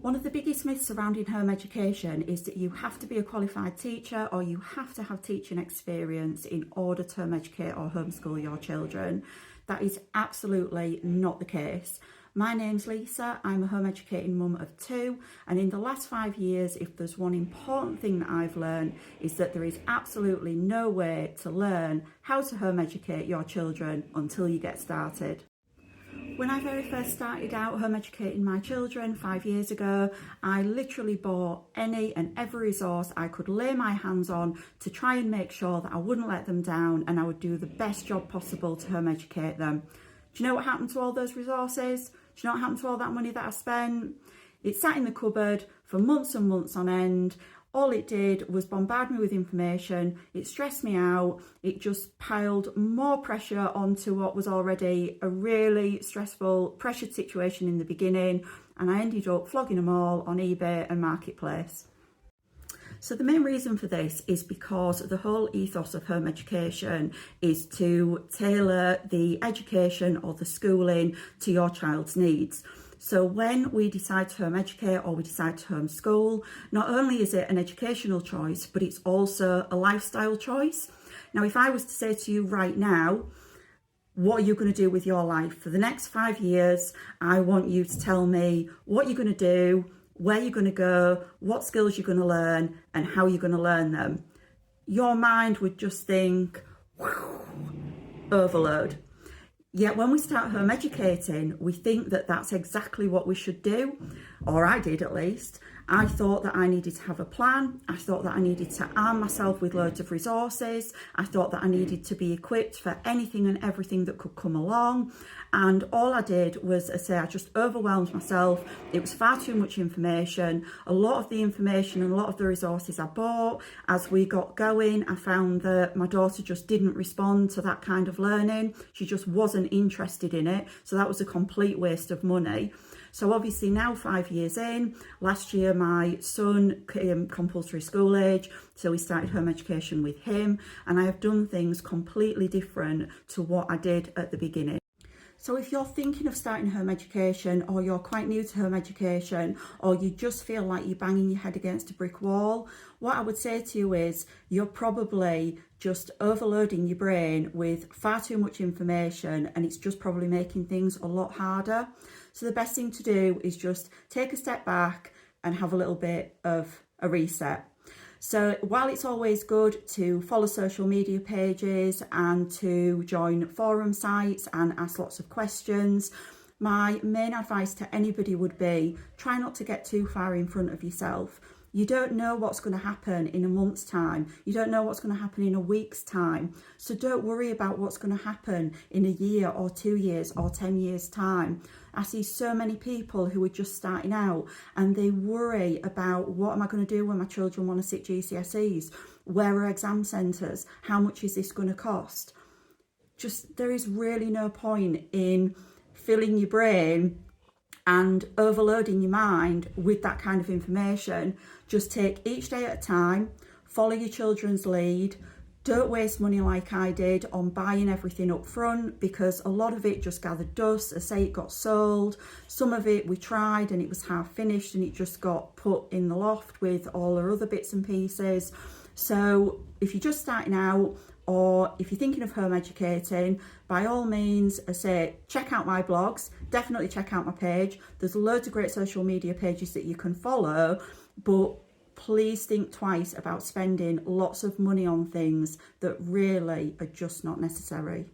One of the biggest myths surrounding home education is that you have to be a qualified teacher or you have to have teaching experience in order to home educate or homeschool your children. That is absolutely not the case. My name's Lisa, I'm a home educating mum of two, and in the last 5 years, if there's one important thing that I've learned, is that there is absolutely no way to learn how to home educate your children until you get started. When I very first started out home educating my children 5 years ago, I literally bought any and every resource I could lay my hands on to try and make sure that I wouldn't let them down and I would do the best job possible to home educate them. Do you know what happened to all those resources? Do you know what happened to all that money that I spent? It sat in the cupboard for months and months on end. All it did was bombard me with information. It stressed me out. It just piled more pressure onto what was already a really stressful, pressured situation in the beginning. And I ended up flogging them all on eBay and Marketplace. So the main reason for this is because the whole ethos of home education is to tailor the education or the schooling to your child's needs. So when we decide to home educate or we decide to homeschool, not only is it an educational choice, but it's also a lifestyle choice. Now, if I was to say to you right now, what are you going to do with your life? For the next 5 years, I want you to tell me what you're going to do, where you're going to go, what skills you're going to learn, and how you're going to learn them. Your mind would just think, overload. Yet when we start home educating, we think that that's exactly what we should do, or I did at least. I thought that I needed to have a plan. I thought that I needed to arm myself with loads of resources. I thought that I needed to be equipped for anything and everything that could come along. And all I did was, I just overwhelmed myself. It was far too much information. A lot of the information and a lot of the resources I bought, as we got going, I found that my daughter just didn't respond to that kind of learning. She just wasn't interested in it. So that was a complete waste of money. So obviously now 5 years in, last year my son came compulsory school age, so we started home education with him, and I have done things completely different to what I did at the beginning. So if you're thinking of starting home education, or you're quite new to home education, or you just feel like you're banging your head against a brick wall, what I would say to you is you're probably just overloading your brain with far too much information, and it's just probably making things a lot harder. So the best thing to do is just take a step back and have a little bit of a reset. So while it's always good to follow social media pages and to join forum sites and ask lots of questions, my main advice to anybody would be try not to get too far in front of yourself. You don't know what's going to happen in a month's time. You don't know what's going to happen in a week's time. So don't worry about what's going to happen in a year or 2 years or 10 years' time. I see so many people who are just starting out and they worry about what am I going to do when my children want to sit GCSEs? Where are exam centres? How much is this going to cost? There is really no point in filling your brain and overloading your mind with that kind of information. Just take each day at a time, follow your children's lead. Don't waste money like I did on buying everything up front, because a lot of it just gathered dust. I say it got sold. Some of it we tried and it was half finished and it just got put in the loft with all our other bits and pieces. So if you're just starting out, or if you're thinking of home educating, by all means, I say check out my blogs, definitely check out my page. There's loads of great social media pages that you can follow, but please think twice about spending lots of money on things that really are just not necessary.